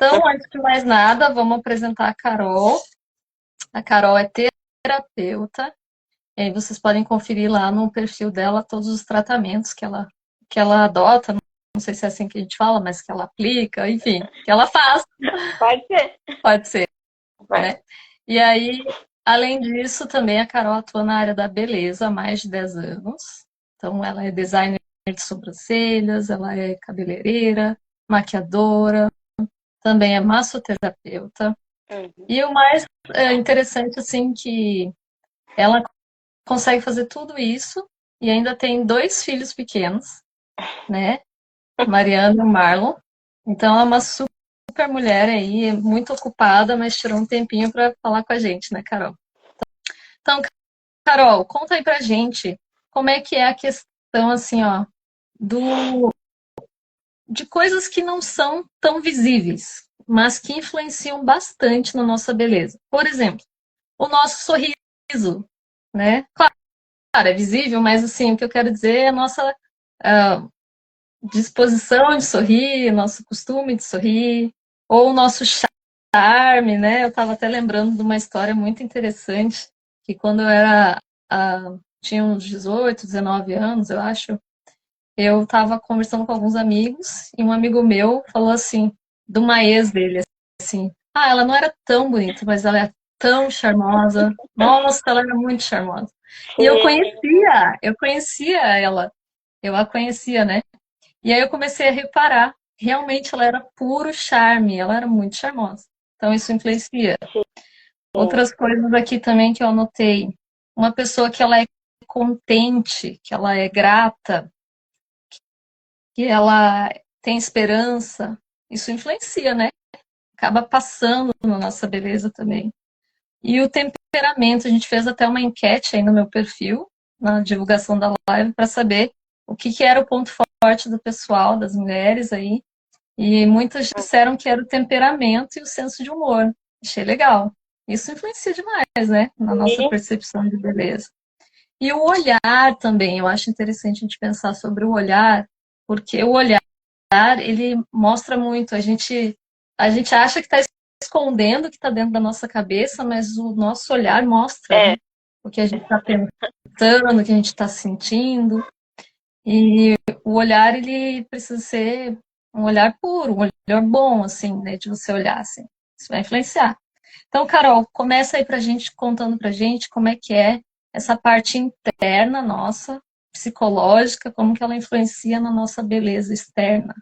Então, antes de mais nada, vamos apresentar a Carol. A Carol é terapeuta. E aí vocês podem conferir lá no perfil dela todos os tratamentos que ela adota. Não sei se é assim que a gente fala, mas que ela aplica, enfim, que ela faz. Pode ser. Pode ser, Vai. né? E aí, além disso, também a Carol atua na área da beleza há mais de 10 anos. Então, ela é designer de sobrancelhas, ela é cabeleireira, maquiadora, também é massoterapeuta. Uhum. E o mais interessante, assim, que ela consegue fazer tudo isso e ainda tem 2 filhos pequenos, né? Mariana e Marlon. Então, é uma super mulher aí, muito ocupada, mas tirou um tempinho para falar com a gente, né, Carol? Então, Carol, conta aí pra gente como é que é a questão, assim, ó, do, de coisas que não são tão visíveis, mas que influenciam bastante na nossa beleza. Por exemplo, o nosso sorriso, né? Claro, é visível, mas assim, o que eu quero dizer é a nossa ah, disposição de sorrir, nosso costume de sorrir, ou o nosso charme, né? Eu estava até lembrando de uma história muito interessante, que quando eu tinha uns 18, 19 anos, eu acho, eu estava conversando com alguns amigos, e um amigo meu falou assim, de uma ex dele, assim, ela não era tão bonita, mas ela é tão charmosa. Nossa, ela era muito charmosa. E Sim, eu conhecia ela, eu a conhecia, né? E aí eu comecei a reparar, realmente ela era puro charme, ela era muito charmosa. Então isso influencia. sim. Outras coisas aqui também que eu anotei. Uma pessoa que ela é contente, que ela é grata, que ela tem esperança, isso influencia, né? Acaba passando na nossa beleza também. E o temperamento, a gente fez até uma enquete aí no meu perfil, na divulgação da live, para saber o que era o ponto forte do pessoal, das mulheres aí. E muitas disseram que era o temperamento e o senso de humor. Achei legal. Isso influencia demais, né? Na nossa Sim, percepção de beleza. E o olhar também, eu acho interessante a gente pensar sobre o olhar, porque o olhar, ele mostra muito. A gente acha que está escondendo o que está dentro da nossa cabeça, mas o nosso olhar mostra, é. né? O que a gente está pensando, o que a gente está sentindo. E o olhar, ele precisa ser um olhar puro, um olhar bom, assim, né? De você olhar, assim. Isso vai influenciar. Então, Carol, começa aí pra gente, contando pra gente como é que é essa parte interna nossa, psicológica, como que ela influencia na nossa beleza externa.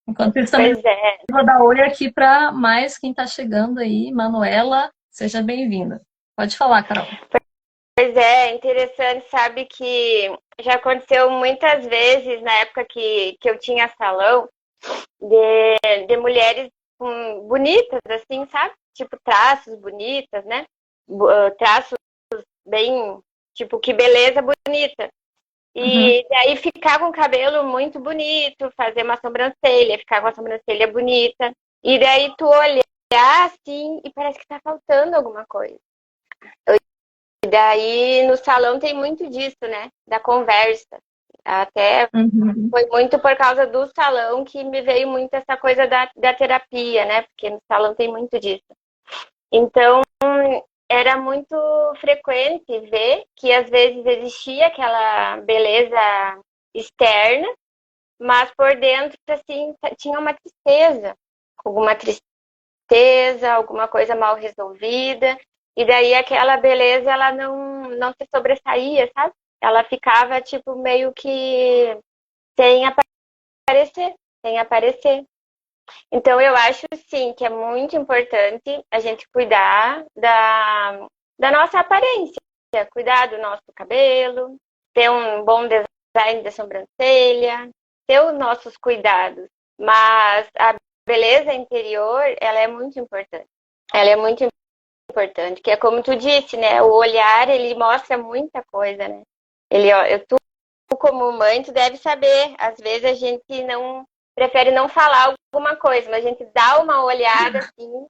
Enquanto isso, também Pois é. vou dar oi aqui para mais quem está chegando aí. Manuela, seja bem-vinda. Pode falar, Carol. Pois é, interessante, sabe que já aconteceu muitas vezes na época que eu tinha salão de mulheres bonitas, assim, sabe? Tipo, traços bonitas, né? Traços bem, tipo, que beleza bonita. Uhum. E daí ficar com o cabelo muito bonito, fazer uma sobrancelha, ficar com a sobrancelha bonita. E daí tu olhar assim e parece que tá faltando alguma coisa. E daí no salão tem muito disso, né? Da conversa. Até Uhum. foi muito por causa do salão que me veio muito essa coisa da terapia, né? Porque no salão tem muito disso. Então, era muito frequente ver que às vezes existia aquela beleza externa, mas por dentro, assim, tinha uma tristeza, alguma tristeza, alguma coisa mal resolvida, e daí aquela beleza, ela não se sobressaía, sabe? Ela ficava, tipo, meio que sem aparecer, sem aparecer. Então, eu acho, sim, que é muito importante a gente cuidar da nossa aparência, cuidar do nosso cabelo, ter um bom design de sobrancelha, ter os nossos cuidados. Mas a beleza interior, ela é muito importante. Ela é muito importante, que é como tu disse, né? O olhar, ele mostra muita coisa, né? Ele, ó, tu como mãe, tu deve saber. Às vezes a gente não prefere não falar alguma coisa, mas a gente dá uma olhada assim,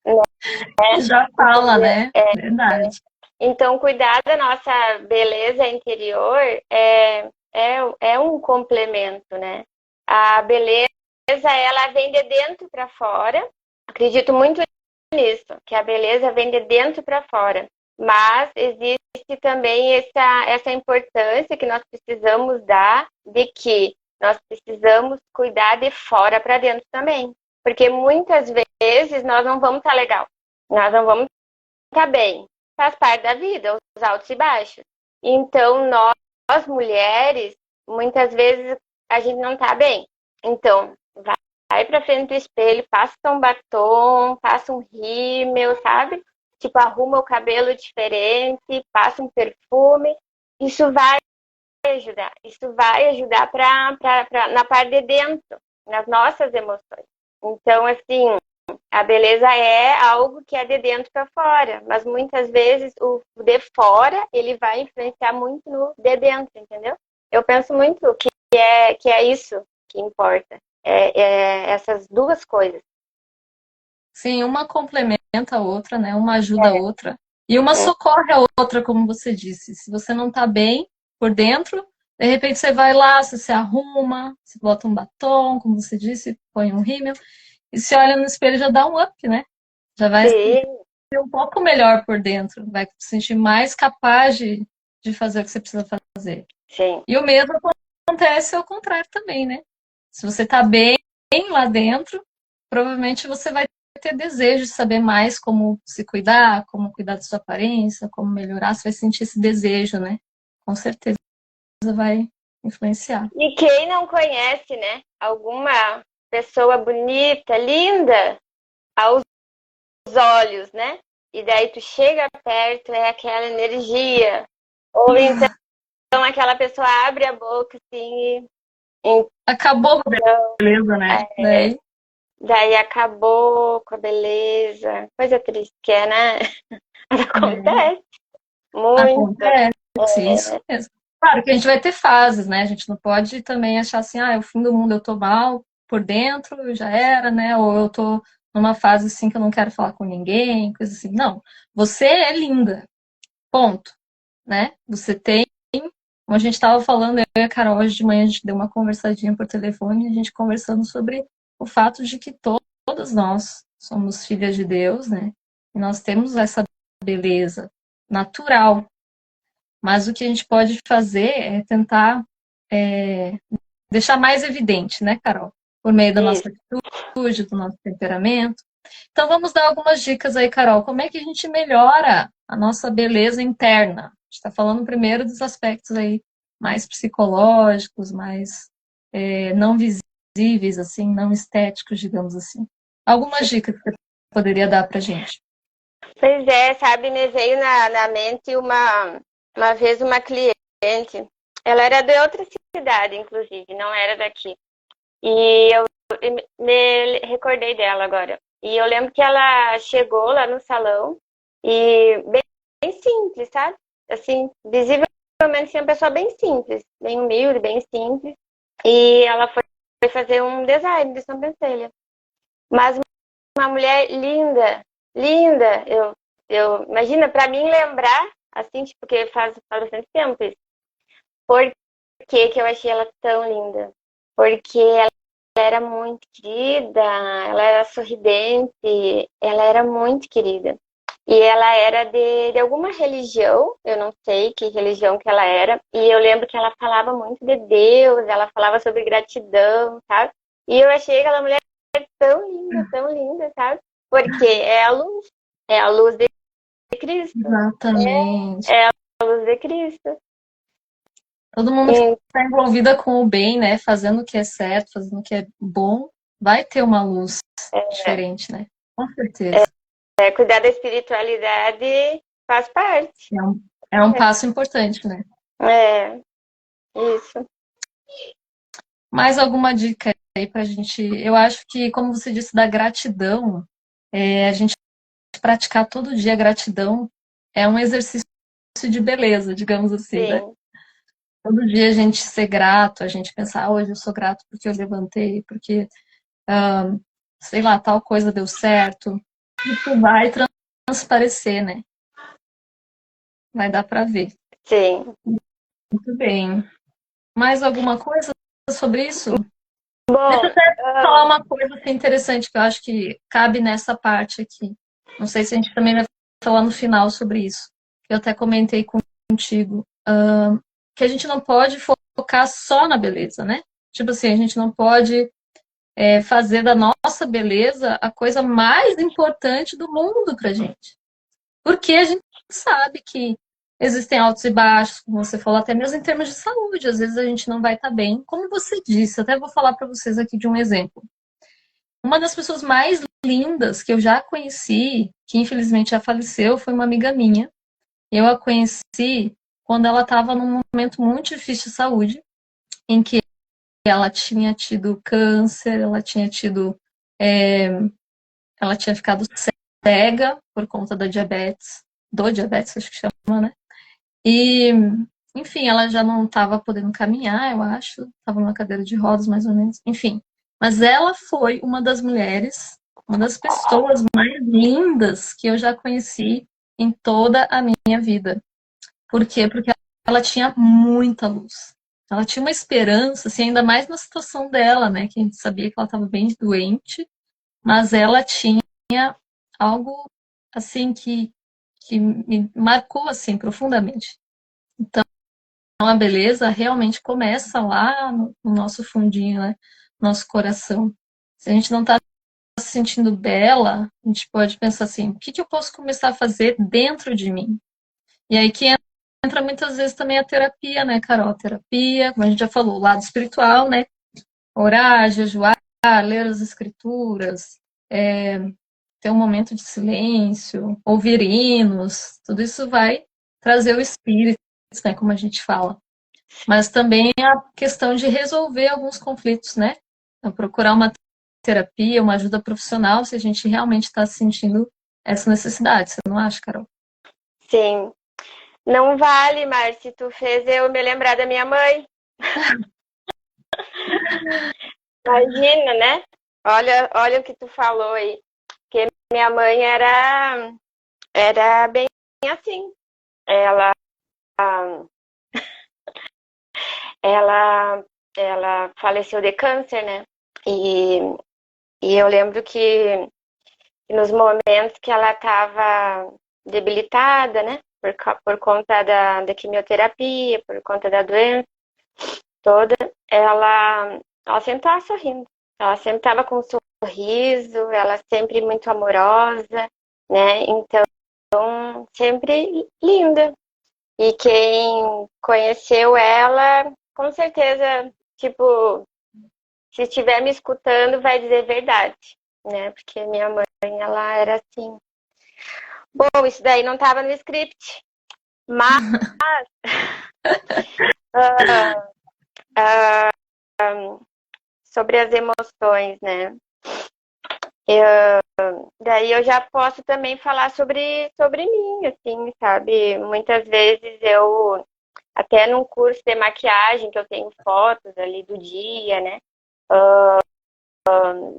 né? Já fala, né? Verdade. Então, cuidar da nossa beleza interior é um complemento, né? A beleza ela vem de dentro para fora. Acredito muito nisso, que a beleza vem de dentro para fora. Mas existe também essa importância que nós precisamos dar de que nós precisamos cuidar de fora para dentro também. Porque muitas vezes nós não vamos estar legal, nós não vamos estar bem. Faz parte da vida, os altos e baixos. Então, nós mulheres, muitas vezes a gente não está bem. Então, vai pra frente do espelho, passa um batom, passa um rímel, sabe? Tipo, arruma o cabelo diferente, passa um perfume. Isso vai ajudar. Isso vai ajudar na parte de dentro, nas nossas emoções. Então, assim, a beleza é algo que é de dentro para fora, mas muitas vezes o de fora, ele vai influenciar muito no de dentro, entendeu? Eu penso muito que é isso que importa. Essas duas coisas. Sim, uma complementa a outra, né? Uma ajuda a outra. E uma socorre a outra, como você disse. Se você não tá bem por dentro, de repente você vai lá, você se arruma, você bota um batom, como você disse, põe um rímel, e se olha no espelho já dá um up, né? Já vai ser um pouco melhor por dentro, vai se sentir mais capaz de fazer o que você precisa fazer. Sim. E o mesmo acontece ao contrário também, né? Se você tá bem lá dentro, provavelmente você vai ter desejo de saber mais como se cuidar, como cuidar da sua aparência, como melhorar, você vai sentir esse desejo, né? Com certeza vai influenciar. E quem não conhece, né? Alguma pessoa bonita, linda, aos olhos, né? E daí tu chega perto, é aquela energia. Ou então aquela pessoa abre a boca assim e... Acabou com a beleza, né? Daí acabou com a beleza. Coisa triste que é, né? Acontece. Muito. Acontece, isso mesmo. Claro que a gente vai ter fases, né? A gente não pode também achar assim, é o fim do mundo, eu tô mal por dentro, já era, né? Ou eu tô numa fase assim que eu não quero falar com ninguém, coisa assim. Não, você é linda, ponto, né? Você tem, como a gente estava falando, eu e a Carol hoje de manhã, a gente deu uma conversadinha por telefone, a gente conversando sobre o fato de que todas nós somos filhas de Deus, né? E nós temos essa beleza natural. Mas o que a gente pode fazer é tentar deixar mais evidente, né, Carol? Por meio da nossa atitude, do nosso temperamento. Então vamos dar algumas dicas aí, Carol. Como é que a gente melhora a nossa beleza interna? A gente está falando primeiro dos aspectos aí mais psicológicos, mais não visíveis, assim, não estéticos, digamos assim. Algumas dicas que você poderia dar pra gente? Pois é, sabe, me veio na mente uma vez uma cliente, ela era de outra cidade, inclusive, não era daqui. E eu me recordei dela agora. E eu lembro que ela chegou lá no salão e bem simples, sabe? Assim, visivelmente assim, uma pessoa bem simples, bem humilde, bem simples. E ela foi fazer um design de sobrancelha. Mas uma mulher linda, linda. Eu imagina, para mim lembrar, assim, tipo, porque faz bastante tempo isso. Por que eu achei ela tão linda? Porque ela era muito querida, ela era sorridente, ela era muito querida. E ela era de alguma religião, eu não sei que religião que ela era, e eu lembro que ela falava muito de Deus, ela falava sobre gratidão, sabe? E eu achei aquela mulher tão linda, sabe? Porque é a luz de Cristo. Exatamente. É a luz de Cristo. Todo mundo que está envolvida com o bem, né? Fazendo o que é certo, fazendo o que é bom, vai ter uma luz diferente, né? Com certeza. Cuidar da espiritualidade faz parte. É um passo importante, né? É, isso. Mais alguma dica aí pra gente? Eu acho que, como você disse, da gratidão, a gente praticar todo dia a gratidão é um exercício de beleza, digamos assim, né? Sim. Todo dia a gente ser grato, a gente pensar, hoje eu sou grato porque eu levantei, porque, sei lá, tal coisa deu certo. Isso vai transparecer, né? Vai dar para ver. Sim. Muito bem. Mais alguma coisa sobre isso? Deixa eu Bom, até falar uma coisa assim, interessante que eu acho que cabe nessa parte aqui. Não sei se a gente também vai falar no final sobre isso. Eu até comentei contigo, que a gente não pode focar só na beleza, né? Tipo assim, a gente não pode fazer da nossa beleza a coisa mais importante do mundo pra gente. Porque a gente sabe que existem altos e baixos, como você falou, até mesmo em termos de saúde. Às vezes a gente não vai estar bem. Como você disse, até vou falar para vocês aqui de um exemplo. Uma das pessoas mais lindas que eu já conheci, que infelizmente já faleceu, foi uma amiga minha. Eu a conheci quando ela estava num momento muito difícil de saúde, em que ela tinha tido câncer, ela tinha ficado cega por conta da diabetes, do diabetes, acho que chama, né? E, enfim, ela já não estava podendo caminhar, eu acho, estava numa cadeira de rodas, mais ou menos, enfim. Mas ela foi uma das mulheres, uma das pessoas mais lindas que eu já conheci em toda a minha vida. Por quê? Porque ela tinha muita luz. Ela tinha uma esperança, assim, ainda mais na situação dela, né? Que a gente sabia que ela estava bem doente, mas ela tinha algo, assim, que me marcou, assim, profundamente. Então, a beleza realmente começa lá no nosso fundinho, né? Nosso coração. Se a gente não está se sentindo bela, a gente pode pensar assim, o que que eu posso começar a fazer dentro de mim? E aí que entra muitas vezes também a terapia, né, Carol? A terapia, como a gente já falou, o lado espiritual, né? Orar, jejuar, ler as escrituras, ter um momento de silêncio, ouvir hinos, tudo isso vai trazer o espírito, né, como a gente fala. Mas também a questão de resolver alguns conflitos, né? Então, procurar uma terapia, uma ajuda profissional, se a gente realmente está sentindo essa necessidade. Você não acha, Carol? sim. Não vale, Mar, se tu fez eu me lembrar da minha mãe. Imagina, né? Olha o que tu falou aí. Porque minha mãe era bem assim. Ela, ela, ela faleceu de câncer, né? E, e eu lembro que nos momentos que ela estava debilitada, né? Por conta da quimioterapia, por conta da doença toda, ela sempre estava sorrindo. Ela sempre estava com um sorriso, ela sempre muito amorosa, né? Então, sempre linda. E quem conheceu ela, com certeza, tipo, se estiver me escutando, vai dizer verdade, né? Porque minha mãe, ela era assim. Bom, isso daí não estava no script, mas sobre as emoções, né? Daí eu já posso também falar sobre mim, assim, sabe? Muitas vezes eu, até num curso de maquiagem, que eu tenho fotos ali do dia, né?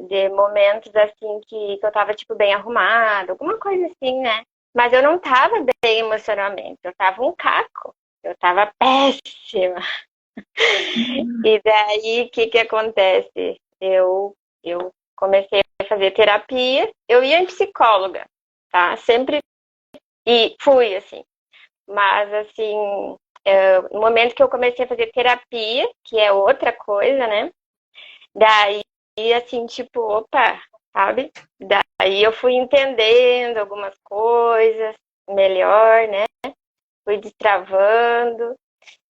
De momentos, assim, que eu tava, tipo, bem arrumada, alguma coisa assim, né? Mas eu não tava bem emocionalmente, eu tava um caco, eu tava péssima. E daí, o que que acontece? Eu comecei a fazer terapia, eu ia em psicóloga, tá? Sempre e fui, assim. Mas, assim, no momento que eu comecei a fazer terapia, que é outra coisa, né? Daí, assim, tipo, opa, sabe? Daí eu fui entendendo algumas coisas melhor, né? Fui destravando.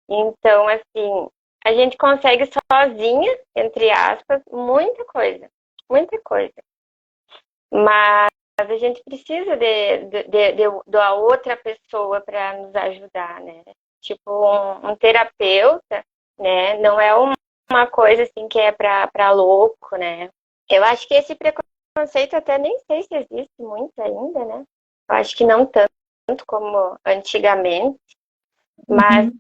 Então, assim, a gente consegue sozinha, entre aspas, muita coisa. Muita coisa. Mas a gente precisa da outra pessoa para nos ajudar, né? Tipo, um terapeuta, né? Não é uma coisa assim que é para louco, né? Eu acho que esse preconceito até nem sei se existe muito ainda, né? Eu acho que não tanto como antigamente, mas Uhum.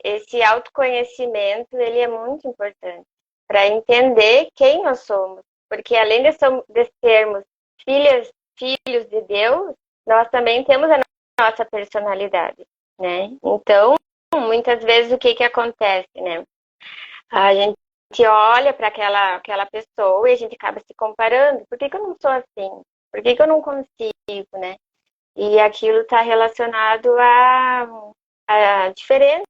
esse autoconhecimento, ele é muito importante para entender quem nós somos. Porque além de sermos filhos de Deus, nós também temos a nossa personalidade, né? Então, muitas vezes o que acontece, né? A gente olha para aquela pessoa e a gente acaba se comparando. Por que eu não sou assim? Por que eu não consigo, né? E aquilo está relacionado a diferentes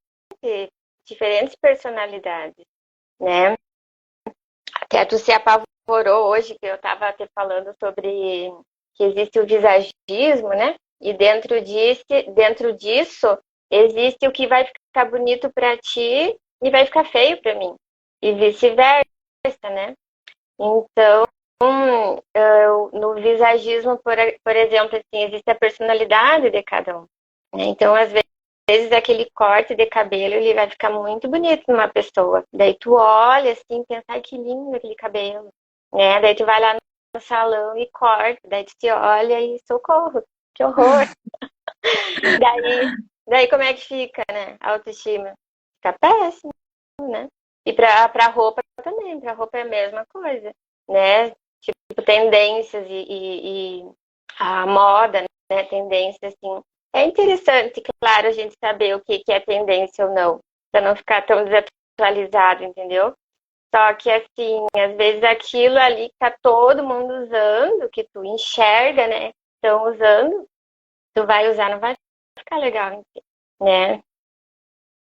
personalidades, né? Até tu se apavorou hoje, que eu estava até falando sobre que existe o visagismo, né? E dentro disso existe o que vai ficar bonito para ti e vai ficar feio para mim. E vice-versa, né? Então, no visagismo, por exemplo, assim, existe a personalidade de cada um, né? Então, às vezes, aquele corte de cabelo, ele vai ficar muito bonito numa pessoa. Daí tu olha, assim, pensa, ai, que lindo aquele cabelo, né? Daí tu vai lá no salão e corta, daí tu te olha e socorro, que horror. Daí como é que fica, né? A autoestima fica péssimo, né? E pra roupa também, pra roupa é a mesma coisa, né? Tipo, tendências e a moda, né? Tendência, assim. É interessante, claro, a gente saber o que é tendência ou não, pra não ficar tão desatualizado, entendeu? Só que, assim, às vezes aquilo ali que tá todo mundo usando, que tu enxerga, né? Estão usando, tu vai usar, não vai ficar legal, né?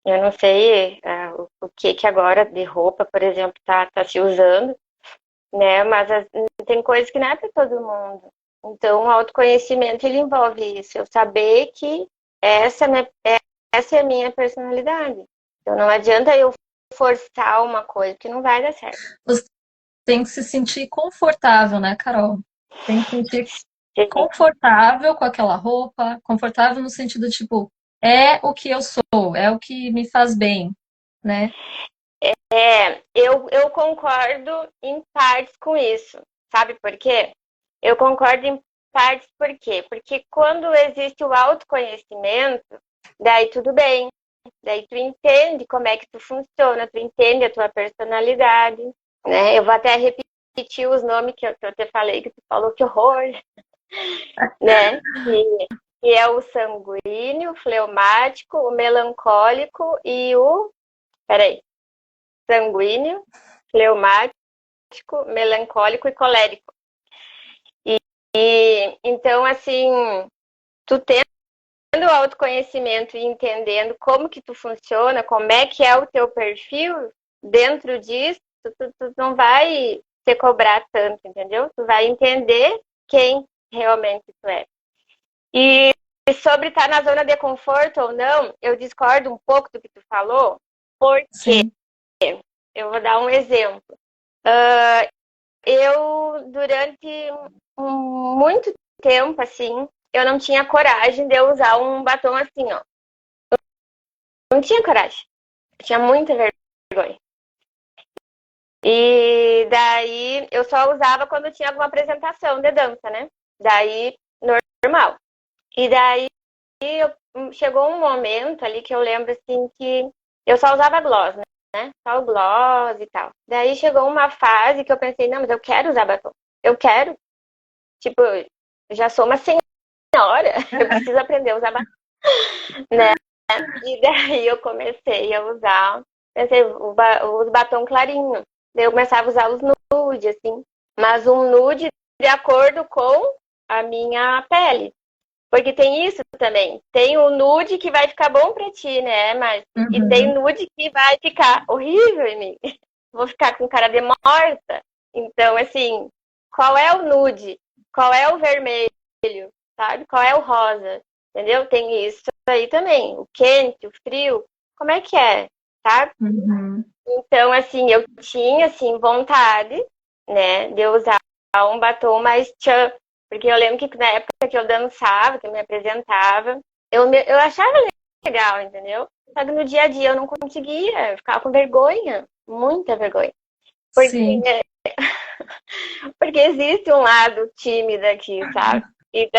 Eu não sei o que agora de roupa, por exemplo, tá se usando, né? Mas tem coisas que não é para todo mundo. Então, o autoconhecimento, ele envolve isso. Eu saber que essa é a minha personalidade. Então, não adianta eu forçar uma coisa que não vai dar certo. Você tem que se sentir confortável, né, Carol? Tem que se sentir confortável com aquela roupa, confortável no sentido, tipo, é o que eu sou, é o que me faz bem, né? Eu concordo em partes com isso. Sabe por quê? Eu concordo em partes por quê? Porque quando existe o autoconhecimento, daí tudo bem. Daí tu entende como é que tu funciona, tu entende a tua personalidade, né? Eu vou até repetir os nomes que eu te falei, que tu falou que horror, né? Que é o sanguíneo, o fleumático, o melancólico e o... Peraí. Sanguíneo, fleumático, melancólico e colérico. Então, assim, tu tendo autoconhecimento e entendendo como que tu funciona, como é que é o teu perfil, dentro disso, tu não vai te cobrar tanto, entendeu? Tu vai entender quem realmente tu é. E sobre estar na zona de conforto ou não, eu discordo um pouco do que tu falou, porque Sim. eu vou dar um exemplo. Eu, durante muito tempo, assim, eu não tinha coragem de eu usar um batom assim, ó. Não tinha coragem. Eu tinha muita vergonha. E daí eu só usava quando tinha alguma apresentação de dança, né? Daí, normal. E daí chegou um momento ali que eu lembro assim que eu só usava gloss, né? Só o gloss e tal. Daí chegou uma fase que eu pensei, não, mas eu quero usar batom. Eu quero. Tipo, eu já sou uma senhora, eu preciso aprender a usar batom, né? E daí eu comecei a usar, pensei, os batom clarinho. Daí eu começava a usar os nude, assim. Mas um nude de acordo com a minha pele. Porque tem isso também. Tem o nude que vai ficar bom pra ti, né? Mas e tem Uhum. nude que vai ficar horrível em mim. Vou ficar com cara de morta. Então, assim, qual é o nude? Qual é o vermelho? Sabe? Qual é o rosa? Entendeu? Tem isso aí também. O quente, o frio. Como é que é? Sabe? Uhum. Então, assim, eu tinha, assim, vontade, né, de usar um batom mais tchan, porque eu lembro que na época que eu dançava, que eu me apresentava, eu achava legal, entendeu? Só que no dia a dia eu não conseguia, eu ficava com vergonha, muita vergonha. Porque, Sim. porque existe um lado tímido aqui, sabe? E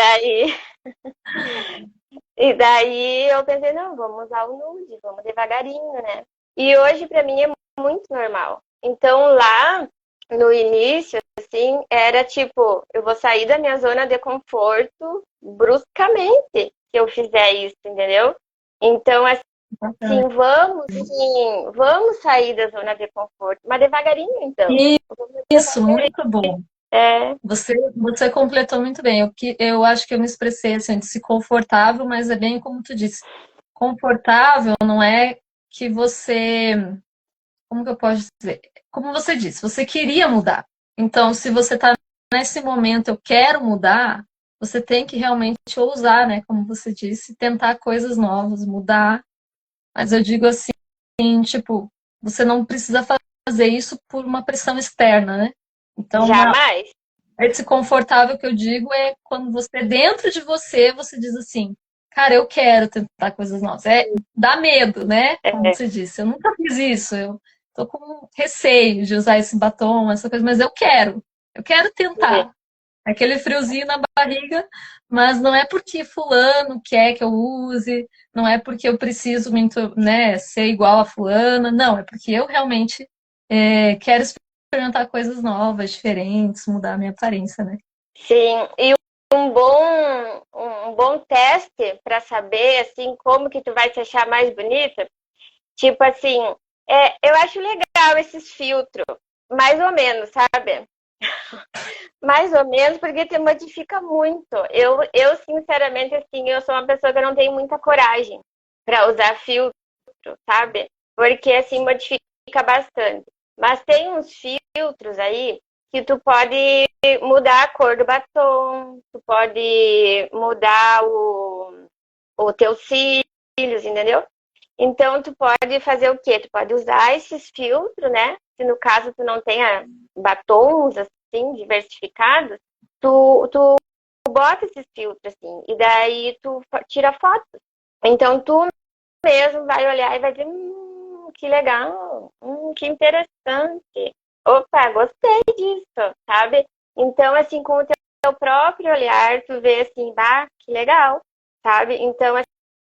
daí eu pensei, não, vamos usar o nude, vamos devagarinho, né? E hoje pra mim é muito normal. Então lá no início, assim, era tipo, eu vou sair da minha zona de conforto bruscamente se eu fizer isso, entendeu? Então, Bacana. Sim, vamos sair da zona de conforto, mas devagarinho, então. Vamos Isso, devagarinho. muito bom. É, Você completou muito bem. Eu acho que eu me expressei assim, de se confortável, mas é bem como tu disse. Confortável não é que você, como que eu posso dizer? Como você disse, você queria mudar. Então, se você está nesse momento, eu quero mudar, você tem que realmente ousar, né? Como você disse, tentar coisas novas, mudar. Mas eu digo assim, tipo, você não precisa fazer isso por uma pressão externa, né? Então, jamais. esse confortável que eu digo é quando você, dentro de você, você diz assim, cara, eu quero tentar coisas novas. Dá medo, né? Como É, você disse, eu nunca fiz isso, eu tô com receio de usar esse batom, essa coisa, mas eu quero tentar. Aquele friozinho na barriga, mas não é porque fulano quer que eu use, não é porque eu preciso muito, né, ser igual a fulana, não, é porque eu realmente quero experimentar coisas novas, diferentes, mudar a minha aparência, né? sim. E um bom teste para saber assim como que tu vai se achar mais bonita, tipo assim, eu acho legal esses filtros, mais ou menos, sabe? Mais ou menos, porque te modifica muito. Sinceramente, assim, eu sou uma pessoa que não tenho muita coragem para usar filtro, sabe? Porque, assim, modifica bastante. Mas tem uns filtros aí que tu pode mudar a cor do batom, tu pode mudar o teu cílios, entendeu? Então, tu pode fazer o quê? Tu pode usar esses filtros, né? Se no caso tu não tenha batons, assim, diversificados, tu bota esses filtros, assim, e daí tu tira foto. Então, tu mesmo vai olhar e vai dizer, que legal, que interessante. Opa, gostei disso, sabe? Então, assim, com o teu próprio olhar, tu vê assim, bah, que legal, sabe? Então,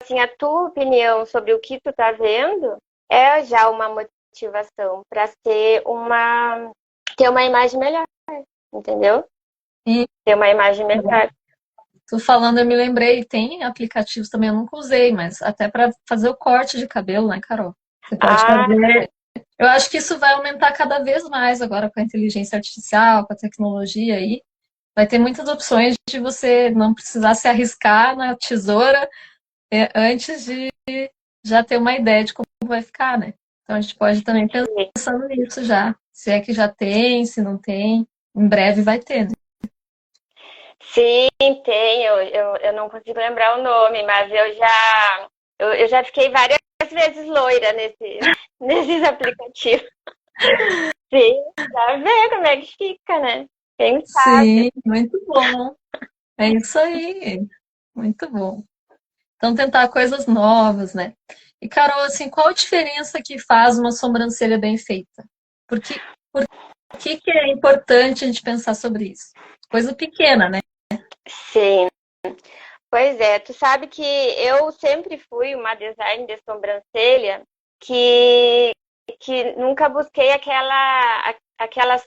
assim, a tua opinião sobre o que tu tá vendo é já uma motivação para ter uma imagem melhor, entendeu? E Ter uma imagem melhor. tô falando, eu me lembrei, tem aplicativos também, eu nunca usei, mas até para fazer o corte de cabelo, né, Carol? Você pode Ah, fazer. Eu acho que isso vai aumentar cada vez mais agora com a inteligência artificial, com a tecnologia aí. Vai ter muitas opções de você não precisar se arriscar na tesoura antes de já ter uma ideia de como vai ficar, né? Então a gente pode também pensando nisso já. Se é que já tem, se não tem, em breve vai ter, né? sim, tem. Eu não consigo lembrar o nome, mas eu já fiquei várias vezes loira nesses aplicativos. Sim, pra ver como é que fica, né? Quem sabe? Sim, muito bom. É isso aí. Muito bom. Então tentar coisas novas, né? E Carol, assim, qual a diferença que faz uma sobrancelha bem feita? Por que é importante a gente pensar sobre isso? Coisa pequena, né? Sim. Pois é, tu sabe que eu sempre fui uma design de sobrancelha que, que nunca busquei aquelas,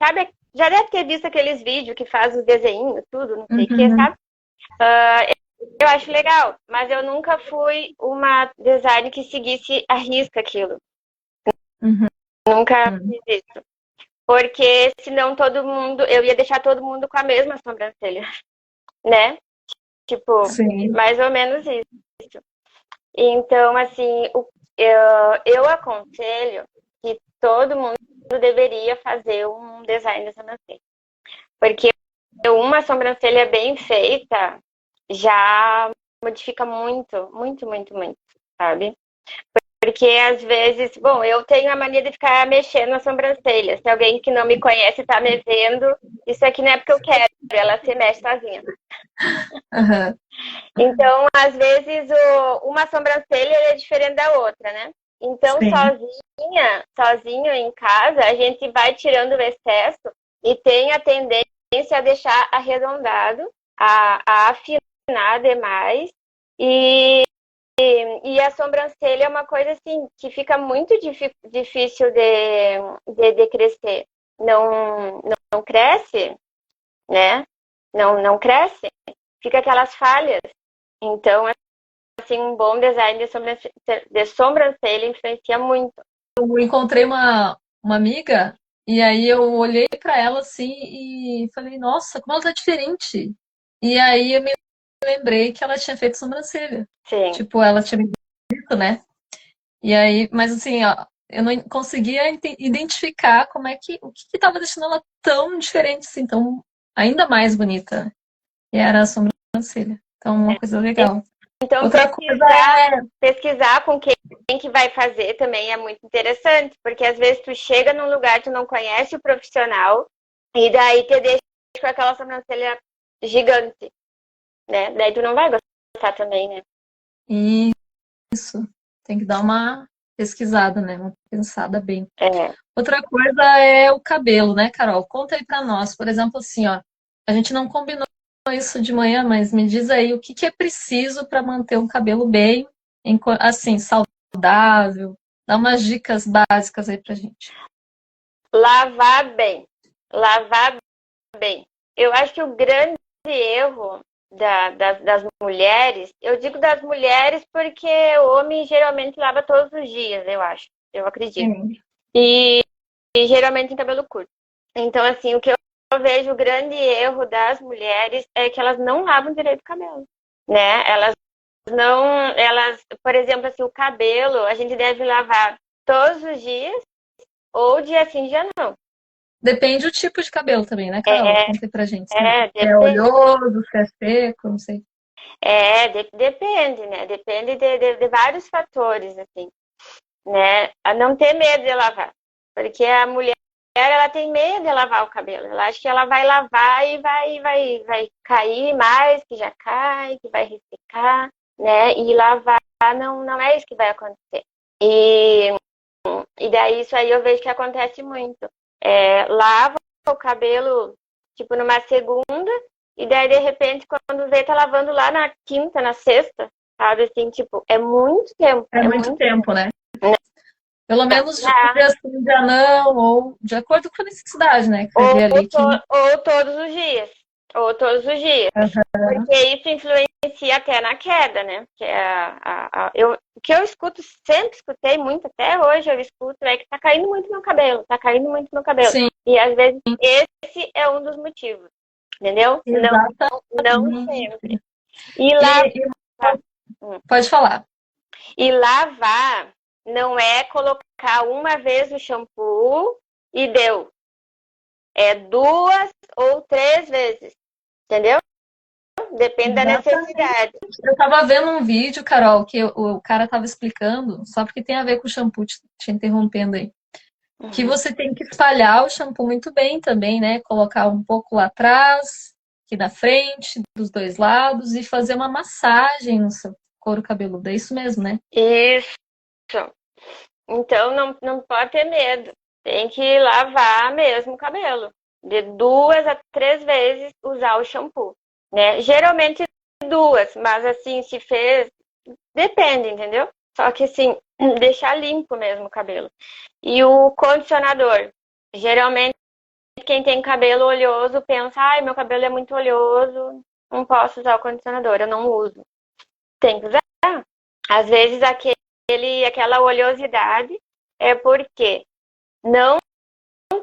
sabe, já deve ter visto aqueles vídeos que faz os desenhos, tudo, não sei o que, Uhum, sabe? Eu acho legal, mas eu nunca fui uma design que seguisse a risca aquilo. uhum, Nunca fiz isso. Porque senão eu ia deixar todo mundo com a mesma sobrancelha, né? Tipo, sim. mais ou menos isso. Então, assim, eu aconselho que todo mundo deveria fazer um design de sobrancelha. Porque uma sobrancelha bem feita já modifica muito, muito, muito, muito, sabe? Porque às vezes, bom, eu tenho a mania de ficar mexendo na sobrancelha. Se alguém que não me conhece está me vendo, isso aqui não é porque eu quero, ela se mexe sozinha. Uhum, Então, às vezes, uma sobrancelha é diferente da outra, né? Então, sim. sozinho em casa, a gente vai tirando o excesso e tem a tendência a deixar arredondado, a afinar demais. E, e a sobrancelha é uma coisa assim que fica muito difícil de crescer. Não cresce, né? Não cresce. Fica aquelas falhas. Então, assim, um bom design de sobrancelha influencia muito. Eu encontrei uma amiga e aí eu olhei pra ela assim e falei, nossa, como ela tá diferente. E aí eu me lembrei que ela tinha feito sobrancelha. Sim. Tipo, ela tinha me dito, né? E aí, mas assim, ó, eu não conseguia identificar como é que o que estava deixando ela tão diferente, assim, tão ainda mais bonita. E era a sobrancelha. Então, uma coisa legal. Então, Outra coisa pesquisar com quem que vai fazer também é muito interessante, porque às vezes tu chega num lugar, tu não conhece o profissional, e daí te deixa com aquela sobrancelha gigante, né? Daí tu não vai gostar também, né? é isso. Tem que dar uma pesquisada, né? Uma pensada bem. É. Outra coisa é o cabelo, né, Carol? Conta aí pra nós. Por exemplo, assim, ó, a gente não combinou isso de manhã, mas me diz aí o que que é preciso para manter um cabelo bem, assim, saudável. Dá umas dicas básicas aí pra gente. Lavar bem. Lavar bem. Eu acho que o grande erro das mulheres, eu digo das mulheres porque o homem geralmente lava todos os dias, eu acho. Eu acredito. Sim. E geralmente em cabelo curto. Então, assim, o que eu vejo o grande erro das mulheres é que elas não lavam direito o cabelo, né? Por exemplo, assim, o cabelo a gente deve lavar todos os dias ou dia sim, dia não. Depende do tipo de cabelo também, né, Carol? É, Conta aí pra gente. Se é depende. oleoso, se é seco, não sei. Depende, né? Depende de vários fatores, assim, né? A não ter medo de lavar. Porque a mulher, ela tem medo de lavar o cabelo. Ela acha que ela vai lavar e vai cair mais, que já cai, que vai ressecar, né? E lavar não é isso que vai acontecer. E daí isso aí eu vejo que acontece muito. Lava o cabelo, tipo, numa segunda, e daí, de repente, quando vê, tá lavando lá na quinta, na sexta, sabe? Assim, tipo, é muito tempo. É É muito muito tempo, né? tempo. Pelo menos Tá? dia sim, dia não, ou de acordo com a necessidade, né? Que vai ver ali que. Ou todos os dias. Ou todos os dias. Aham. Porque isso influencia até na queda, né? Que o que eu escuto, sempre escutei muito, até hoje eu escuto, é que tá caindo muito meu cabelo, tá caindo muito meu cabelo. Sim, E às vezes esse é um dos motivos, entendeu? Não sempre. exatamente. E E, lavar, e pode falar. e lavar não é colocar uma vez o shampoo e deu. É 2 ou 3 vezes, entendeu? Depende da Exatamente. necessidade. Eu estava vendo um vídeo, Carol, que o cara estava explicando, só porque tem a ver com o shampoo, te interrompendo aí, que Uhum. você tem que espalhar o shampoo muito bem também, né? Colocar um pouco lá atrás, aqui na frente, dos dois lados, e fazer uma massagem no seu couro cabeludo. É isso mesmo, né? Isso. Então não pode ter medo. Tem que lavar mesmo o cabelo. De 2 a 3 vezes usar o shampoo, né? Geralmente duas, mas assim, se fez, depende, entendeu? Só que assim, deixar limpo mesmo o cabelo. E o condicionador. Geralmente quem tem cabelo oleoso pensa, ai, meu cabelo é muito oleoso, não posso usar o condicionador, eu não uso. Tem que usar. Às vezes aquela oleosidade é porque não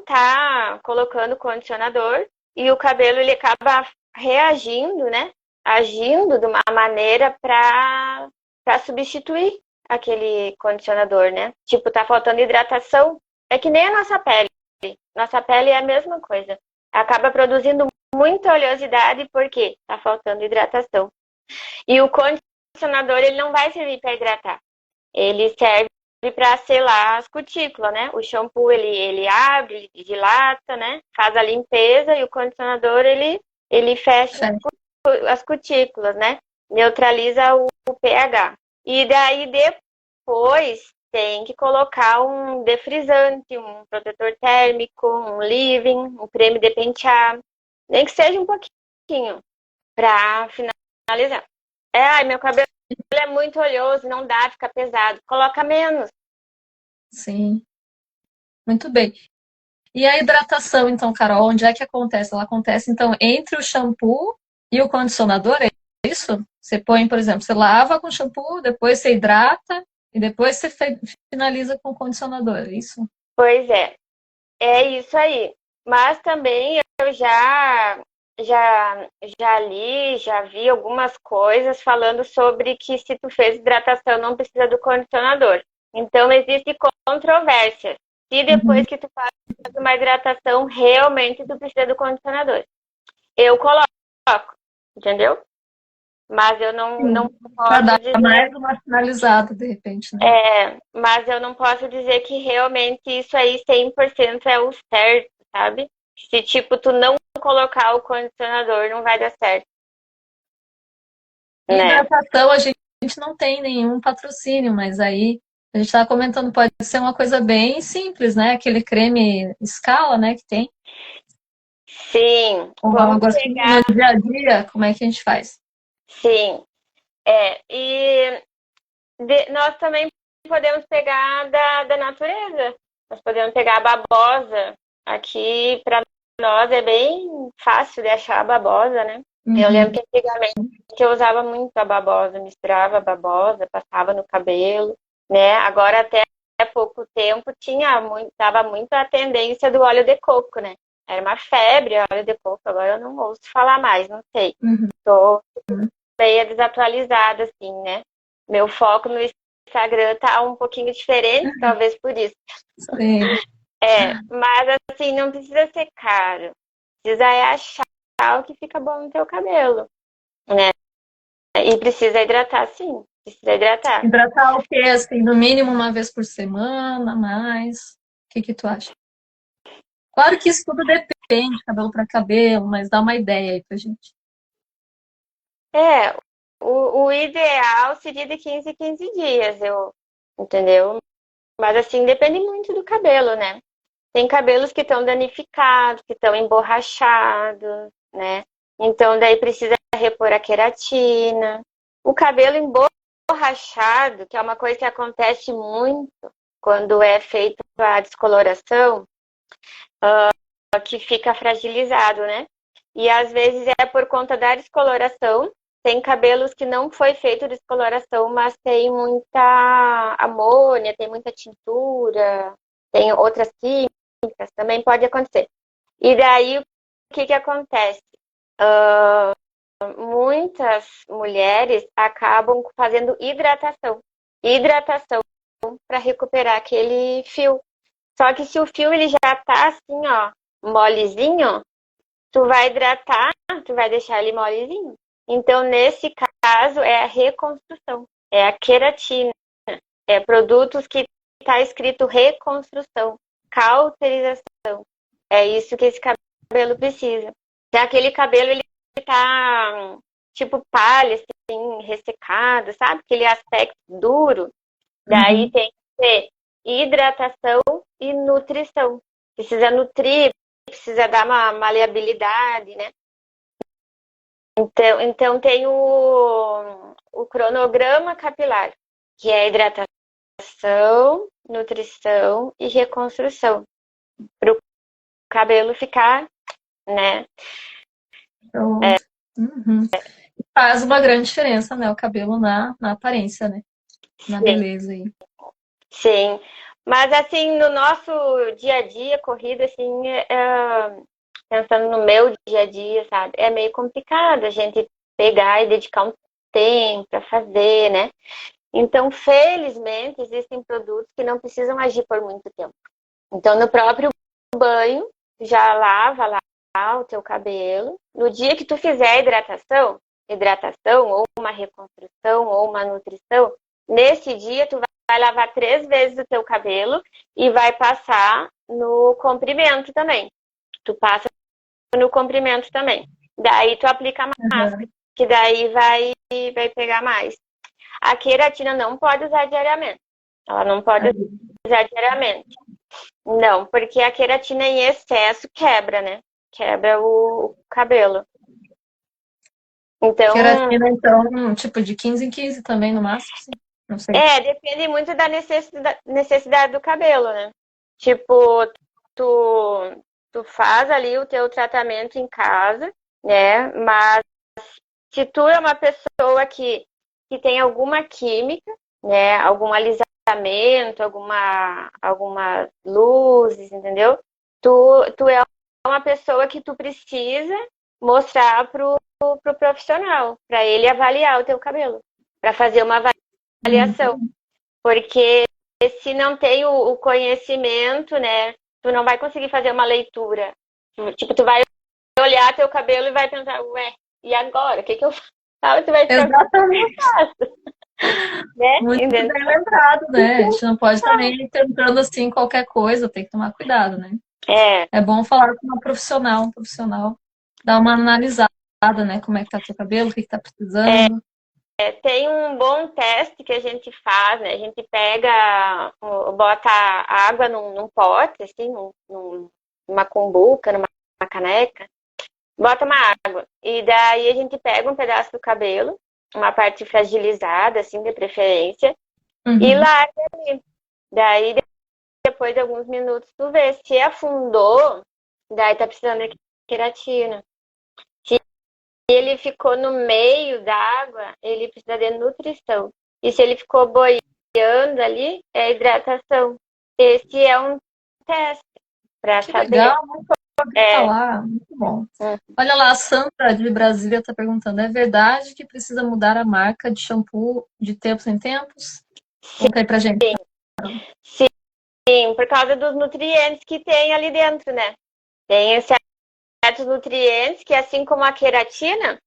tá colocando condicionador e o cabelo ele acaba reagindo, né? Agindo de uma maneira para substituir aquele condicionador, né? Tipo, tá faltando hidratação. É que nem a nossa pele. Nossa pele é a mesma coisa. Acaba produzindo muita oleosidade porque tá faltando hidratação. E o condicionador ele não vai servir para hidratar. Ele serve para selar as cutículas, né? O shampoo ele abre, ele dilata, né? Faz a limpeza e o condicionador ele fecha Certo. as cutículas, né? Neutraliza o pH. E daí depois tem que colocar um defrisante, um protetor térmico, um leave-in, um creme de pentear, nem que seja um pouquinho para finalizar. Ai, meu cabelo é muito oleoso, não dá, fica pesado. Coloca menos. Sim, muito bem. E a hidratação, então, Carol, onde é que acontece? Ela acontece, então, entre o shampoo e o condicionador? isso? Você põe, por exemplo, você lava com shampoo, depois você hidrata e depois você finaliza com condicionador, é isso? Pois é isso aí. Mas também eu já li, já vi algumas coisas falando sobre que se tu fez hidratação não precisa do condicionador. Então existe controvérsia. Se Uhum. depois que tu faz uma hidratação realmente tu precisa do condicionador. Eu coloco, entendeu? Mas eu não Para posso dar dizer, mais uma finalizada, de repente, né? mas eu não posso dizer que realmente isso aí 100% é o certo, sabe? Se tipo tu não colocar o condicionador não vai dar certo, né? Hidratação, a gente não tem nenhum patrocínio, mas aí a gente estava comentando, pode ser uma coisa bem simples, né? Aquele creme Scala, né, que tem. Sim, Ou vamos algo assim, pegar, no dia a dia, como é que a gente faz? sim. E nós também podemos pegar da natureza. Nós podemos pegar a babosa. Aqui, para nós, é bem fácil de achar a babosa, né? Eu lembro Uhum. que antigamente eu usava muito a babosa, misturava a babosa, passava no cabelo, né? Agora, até pouco tempo, tava muito a tendência do óleo de coco, né? Era uma febre óleo de coco, agora eu não ouço falar mais, não sei. Uhum. Tô meio desatualizada, assim, né? Meu foco no Instagram tá um pouquinho diferente, talvez por isso. Sim. Mas assim, não precisa ser caro. Precisa achar o que fica bom no teu cabelo, né? E precisa hidratar, sim. Precisa hidratar. Hidratar o quê? Assim, no mínimo uma vez por semana, mais? O que que tu acha? Claro que isso tudo depende, cabelo para cabelo, mas dá uma ideia aí pra gente. É, o ideal seria de 15 em 15 dias, entendeu? Mas assim, depende muito do cabelo, né? Tem cabelos que estão danificados, que estão emborrachados, né? Então daí precisa repor a queratina. O cabelo emborrachado, que é uma coisa que acontece muito quando é feita a descoloração, que fica fragilizado, né? E às vezes é por conta da descoloração. Tem cabelos que não foi feito descoloração, mas tem muita amônia, tem muita tintura, tem outras químicas, também pode acontecer. E daí o que acontece? Muitas mulheres acabam fazendo hidratação para recuperar aquele fio. Só que se o fio ele já tá assim, ó, molezinho, tu vai hidratar, tu vai deixar ele molezinho. Então, nesse caso, é a reconstrução, é a queratina, é produtos que está escrito reconstrução, cauterização. É isso que esse cabelo precisa. Se aquele cabelo ele tá tipo palha, assim, ressecado, sabe? Aquele aspecto duro, daí Uhum. tem que ter hidratação e nutrição. Precisa nutrir, precisa dar uma maleabilidade, né? Então tem o cronograma capilar, que é hidratação, nutrição e reconstrução, para o cabelo ficar, né? Pronto. Uhum. Faz uma grande diferença, né? O cabelo na aparência, né? Na Sim, beleza aí. sim. Mas assim, no nosso dia a dia, corrida, assim, pensando no meu dia a dia, sabe? É meio complicado a gente pegar e dedicar um tempo para fazer, né? Então, felizmente, existem produtos que não precisam agir por muito tempo. Então, no próprio banho, já lava lá o teu cabelo. No dia que tu fizer a hidratação ou uma reconstrução ou uma nutrição, nesse dia tu vai lavar 3 vezes o teu cabelo e vai passar no comprimento também. Tu passa no comprimento também. Daí tu aplica a máscara, Uhum. que daí vai pegar mais. A queratina não pode usar diariamente. Ela não pode usar diariamente. Não, porque a queratina em excesso quebra, né? Quebra o cabelo. Então, Queratina, então, tipo, de 15 em 15 também, no máximo, sim. Não sei. depende muito da necessidade do cabelo, né? Tipo, tu faz ali o teu tratamento em casa, né? Mas se tu é uma pessoa que tem alguma química, né? Algum alisamento, algumas luzes, entendeu? Tu é uma pessoa que tu precisa mostrar pro profissional, para ele avaliar o teu cabelo, para fazer uma avaliação. Porque se não tem o conhecimento, né? Tu não vai conseguir fazer uma leitura. Tipo, tu vai olhar teu cabelo e vai pensar, ué, e agora? O que que eu faço? Tu vai ficar, Exatamente. né? Muito bem Entendeu? lembrado, né? A gente não pode também ir tentando assim qualquer coisa, tem que tomar cuidado, né? É, É bom falar com uma profissional, um profissional, dar uma analisada, né? Como é que tá teu cabelo, o que que tá precisando. tem um bom teste que a gente faz, né? A gente pega, bota a água num pote, assim, numa cumbuca, numa caneca, bota uma água. E daí a gente pega um pedaço do cabelo, uma parte fragilizada, assim, de preferência, e Uhum. larga ali. Daí, depois de alguns minutos, tu vê se afundou, daí tá precisando de queratina. Se ele ficou no meio da água, ele precisa de nutrição. E se ele ficou boiando ali, é hidratação. Esse é um teste para Que saber. legal, nunca ouvi É, falar, muito bom. hum, Olha lá, a Sandra de Brasília está perguntando: é verdade que precisa mudar a marca de shampoo de tempos em tempos? Conta aí pra gente. sim, por causa dos nutrientes que tem ali dentro, né? Tem certos nutrientes que, assim como a queratina,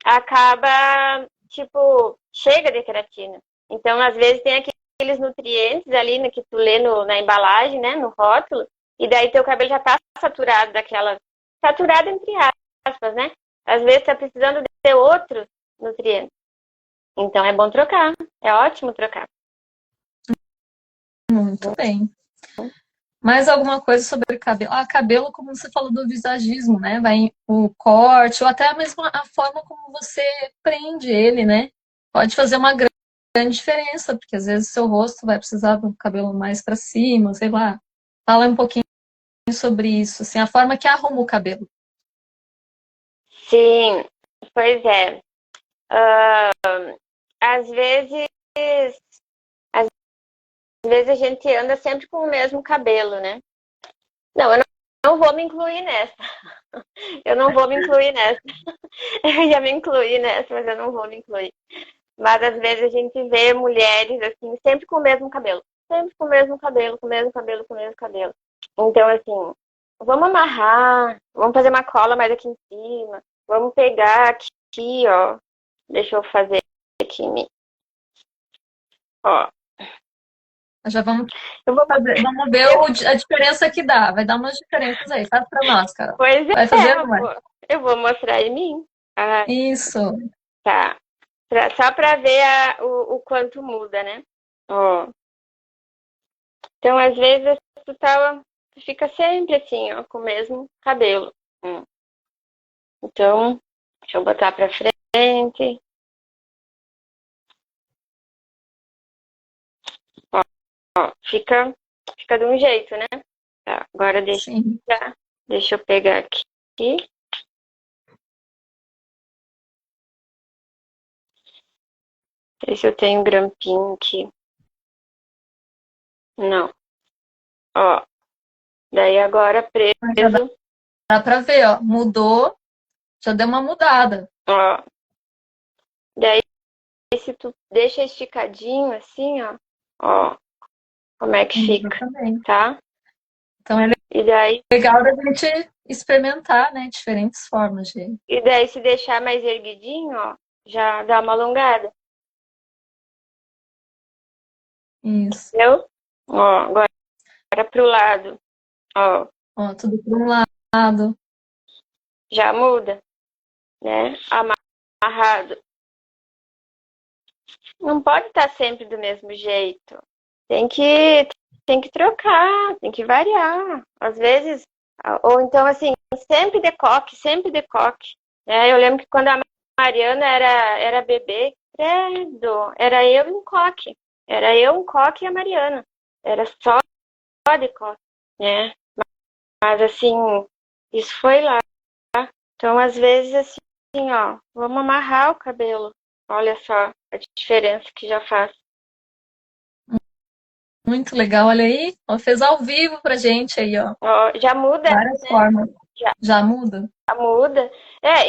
acaba, tipo, chega de queratina. Então, às vezes, tem aqueles nutrientes ali que tu lê na embalagem, né, no rótulo, e daí teu cabelo já tá saturado daquela... Saturado entre aspas, né? Às vezes tá precisando de outros nutrientes. Então, é bom trocar. É ótimo trocar. Muito bem. Mais alguma coisa sobre cabelo? Ah, cabelo, como você falou do visagismo, né? Vai o corte, ou até mesmo a forma como você prende ele, né? Pode fazer uma grande diferença, porque às vezes o seu rosto vai precisar do cabelo mais para cima, sei lá. Fala um pouquinho sobre isso, assim, a forma que arruma o cabelo. Sim, pois é. Às vezes, às vezes a gente anda sempre com o mesmo cabelo, né? Não, eu não vou me incluir nessa. Eu não vou me incluir nessa. Eu ia me incluir nessa, mas eu não vou me incluir. Mas às vezes a gente vê mulheres assim, sempre com o mesmo cabelo. Sempre com o mesmo cabelo, com o mesmo cabelo, com o mesmo cabelo. Então, assim, vamos amarrar, vamos fazer uma cola mais aqui em cima, vamos pegar aqui, ó. Deixa eu fazer aqui em mim. Ó. Já vamos Eu vou... vamos ver a diferença que dá. Vai dar umas diferenças aí. Faz pra nós, Carol. Pois Vai é, fazer ou não vai? eu vou mostrar em mim. Ah, Isso. tá. Só pra ver o quanto muda, né? Ó. Então, às vezes, tu fica sempre assim, ó, com o mesmo cabelo. Hum. Então, deixa eu botar pra frente. Ó, fica de um jeito, né? Tá, agora Sim. deixa eu pegar aqui. Ver se eu tenho um grampinho aqui. Não. Ó, daí agora Mas já preso. dá pra ver, ó. Mudou, já deu uma mudada. Ó, daí se tu deixa esticadinho assim, ó, como é que fica, Exatamente. tá? Então é E daí, legal da gente experimentar, né? Diferentes formas de. se deixar mais erguidinho, ó, já dá uma alongada, Isso. entendeu? Ó, agora pro lado, ó, Ó, tudo por um lado. já muda, né? Amarrado. Não pode estar sempre do mesmo jeito. Tem que, tem que trocar, tem que variar. Às vezes, ou então assim, sempre decoque. Né? Eu lembro que quando a Mariana era bebê, credo, era eu e um coque. Era eu, um coque e a Mariana. Era só decoque, né? Mas assim, isso foi lá. Então, às vezes, assim, ó, vamos amarrar o cabelo. Olha só a diferença que já faz. Muito legal, olha aí. Ela fez ao vivo pra gente aí, ó. Ó, já muda, Várias formas. já Já muda? muda.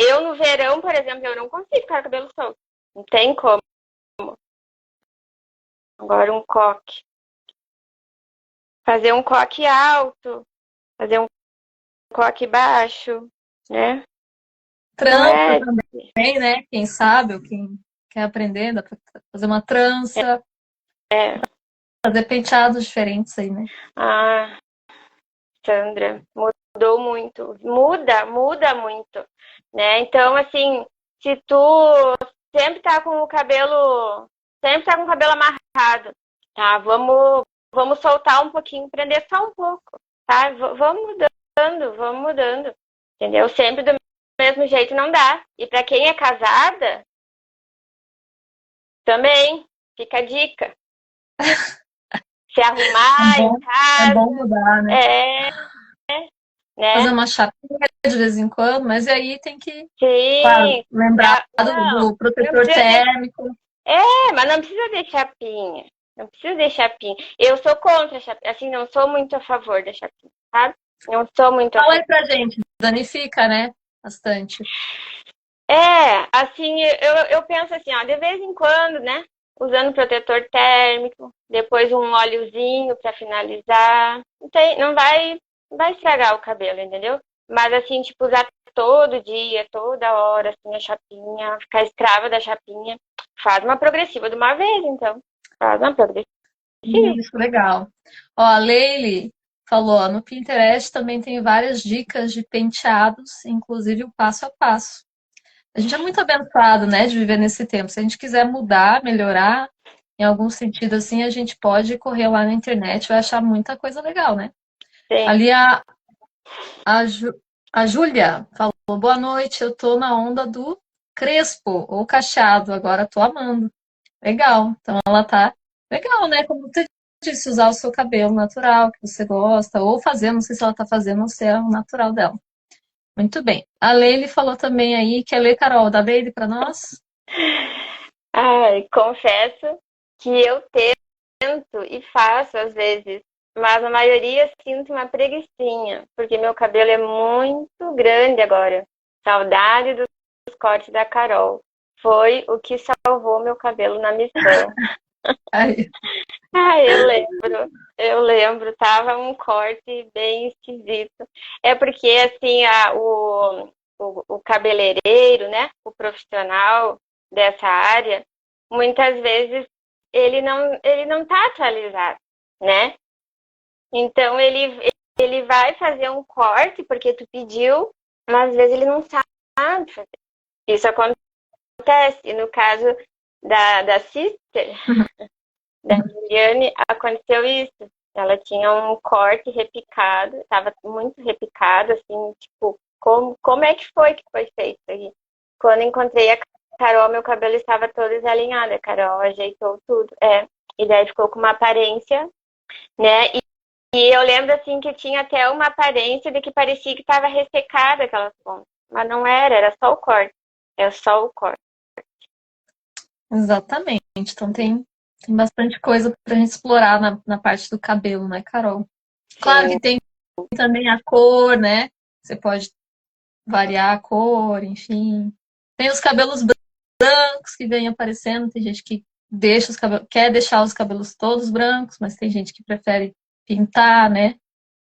Eu no verão, por exemplo, eu não consigo ficar com o cabelo solto. Não tem como. Agora um coque. Fazer um coque alto, fazer um coque baixo, né? Não Trança é. também, né? Quem sabe, ou quem quer aprender, dá pra fazer uma trança, É. fazer penteados diferentes aí, né? Ah, Sandra, mudou muito. Muda muito, né? Então, assim, se tu sempre tá com o cabelo, sempre tá com o cabelo amarrado, tá? Vamos soltar um pouquinho, prender só um pouco, tá? Vamos mudando, entendeu? Sempre do mesmo jeito não dá. E para quem é casada, também fica a dica. Se arrumar em É bom casa, mudar, né? é, Fazer né? uma chapinha de vez em quando, mas aí tem que, claro, Sim. lembrar Não, do não protetor precisa de, térmico. mas não precisa de chapinha. Não precisa de chapinha. Eu sou contra a chapinha, assim, não sou muito a favor da chapinha, sabe? Não sou muito a Fala favor. aí pra gente, danifica, né? Bastante. Assim, eu penso assim, ó, de vez em quando, né? Usando protetor térmico, depois um óleozinho para finalizar. Não vai estragar o cabelo, entendeu? Mas assim, tipo, usar todo dia, toda hora, assim, a chapinha, ficar escrava da chapinha. Faz uma progressiva de uma vez, então. Faz uma progressiva. Isso, legal. Ó, a Leile falou, ó, no Pinterest também tem várias dicas de penteados, inclusive o passo a passo. A gente é muito abençoado, né, de viver nesse tempo. Se a gente quiser mudar, melhorar, em algum sentido assim, a gente pode correr lá na internet, vai achar muita coisa legal, né? Sim. Ali a, Ju, a Júlia falou, boa noite, eu tô na onda do crespo ou cacheado, agora tô amando. Legal. Então ela tá legal, né? Como você disse, usar o seu cabelo natural, que você gosta, ou fazer, não sei se ela tá fazendo, ou se é o natural dela. Muito bem. A Leile falou também aí, quer ler, Carol, da Leile para nós? Ai, confesso que eu tento e faço às vezes, mas a maioria sinto uma preguicinha, porque meu cabelo é muito grande agora. Saudade dos cortes da Carol. Foi o que salvou meu cabelo na missão. Aí, Eu lembro, tava um corte bem esquisito. É porque, assim, o cabeleireiro, né, o profissional dessa área, muitas vezes ele não tá atualizado, né? Então, ele vai fazer um corte porque tu pediu, mas às vezes ele não sabe fazer. Isso acontece. E no caso da Sister, da Juliane, aconteceu isso. Ela tinha um corte repicado, estava muito repicado, assim, tipo, como é que foi feito aí? Quando encontrei a Carol, meu cabelo estava todo desalinhado, a Carol ajeitou tudo, e daí ficou com uma aparência, né, e eu lembro, assim, que tinha até uma aparência de que parecia que estava ressecada aquelas pontas, mas não era só o corte, é só o corte. exatamente. Então tem bastante coisa pra gente explorar na parte do cabelo, né, Carol? Claro Sim, que tem também a cor, né? Você pode variar a cor, enfim. Tem os cabelos brancos que vêm aparecendo, tem gente que deixa os cabelos, quer deixar os cabelos todos brancos, mas tem gente que prefere pintar, né?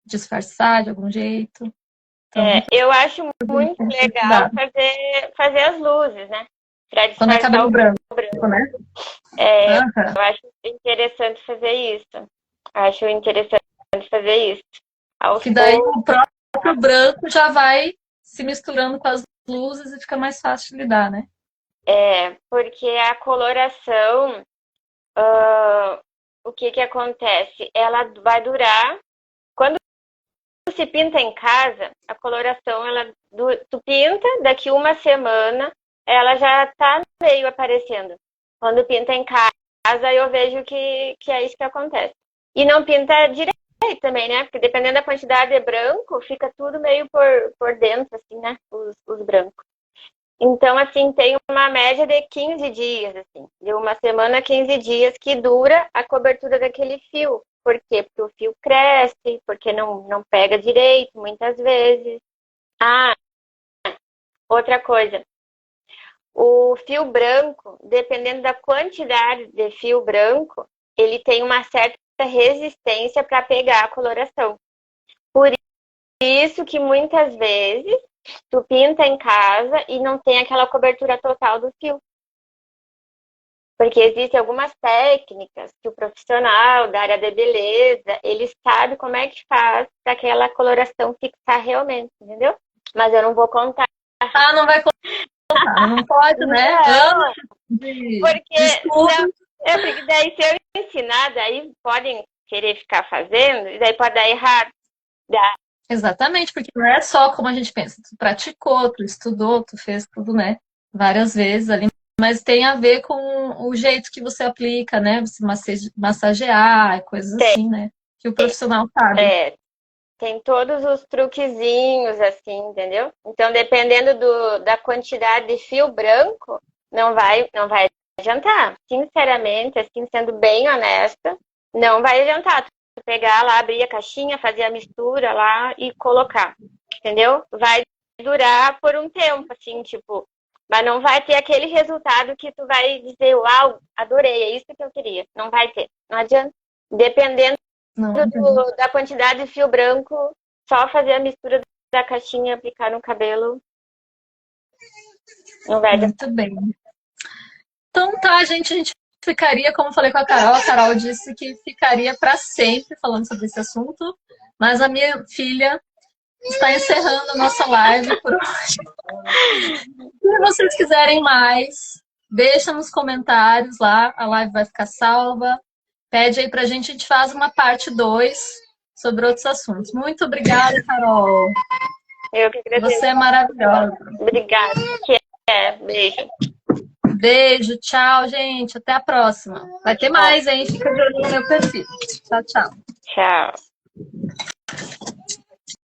Disfarçar de algum jeito. Então, eu acho muito tem que ter legal cuidado. fazer as luzes, né? Para Quando é disfarçar cabelo o branco, branco. né? Eu acho interessante fazer isso. Acho interessante fazer isso. Aos Que daí poucos, o próprio branco já vai se misturando com as luzes e fica mais fácil de lidar, né? porque a coloração, o que que acontece? Ela vai durar. Quando se pinta em casa, a coloração, tu pinta, daqui uma semana, ela já está meio aparecendo. Quando pinta em casa, eu vejo que é isso que acontece. E não pinta direito também, né? Porque dependendo da quantidade de branco, fica tudo meio por dentro, assim, né? Os brancos. Então, assim, tem uma média de 15 dias, assim, de uma semana a 15 dias que dura a cobertura daquele fio. Por quê? Porque o fio cresce, porque não pega direito, muitas vezes. Ah, outra coisa. O fio branco, dependendo da quantidade de fio branco, ele tem uma certa resistência para pegar a coloração. Por isso que muitas vezes tu pinta em casa e não tem aquela cobertura total do fio. Porque existem algumas técnicas que o profissional da área de beleza, ele sabe como é que faz para aquela coloração fixar realmente, entendeu? Mas eu não vou contar. Ah, não vai contar, não pode, né? Não, Anos de porque não, estudo. porque daí se eu ensinar, daí podem querer ficar fazendo, e daí pode dar errado. Dá. Exatamente, porque não é só como a gente pensa, tu praticou, tu estudou, tu fez tudo, né? Várias vezes ali, mas tem a ver com o jeito que você aplica, né? Você massagear, coisas Tem, assim, né? Que o profissional sabe. é, tem todos os truquezinhos, assim, entendeu? Então, dependendo da quantidade de fio branco, não vai adiantar. Sinceramente, assim, sendo bem honesta, não vai adiantar. Tu pegar lá, abrir a caixinha, fazer a mistura lá e colocar, entendeu? Vai durar por um tempo, assim, tipo, mas não vai ter aquele resultado que tu vai dizer, uau, adorei, é isso que eu queria. Não vai ter, não adianta. Dependendo Não, entendi. da quantidade de fio branco, só fazer a mistura da caixinha e aplicar no cabelo, não vai adiantar. Muito bem. Então tá, a gente ficaria, como eu falei com a Carol disse que ficaria para sempre falando sobre esse assunto, mas a minha filha está encerrando a nossa live por hoje. Se vocês quiserem mais, deixa nos comentários lá, a live vai ficar salva. Pede aí pra gente, a gente faz uma parte 2 sobre outros assuntos. Muito obrigada, Carol. Eu que agradeço. Você é maravilhosa. Obrigada. Que beijo. Beijo, tchau, gente. Até a próxima. Vai ter Tchau. mais, hein? Fica de olho no meu perfil. Tchau, tchau. Tchau.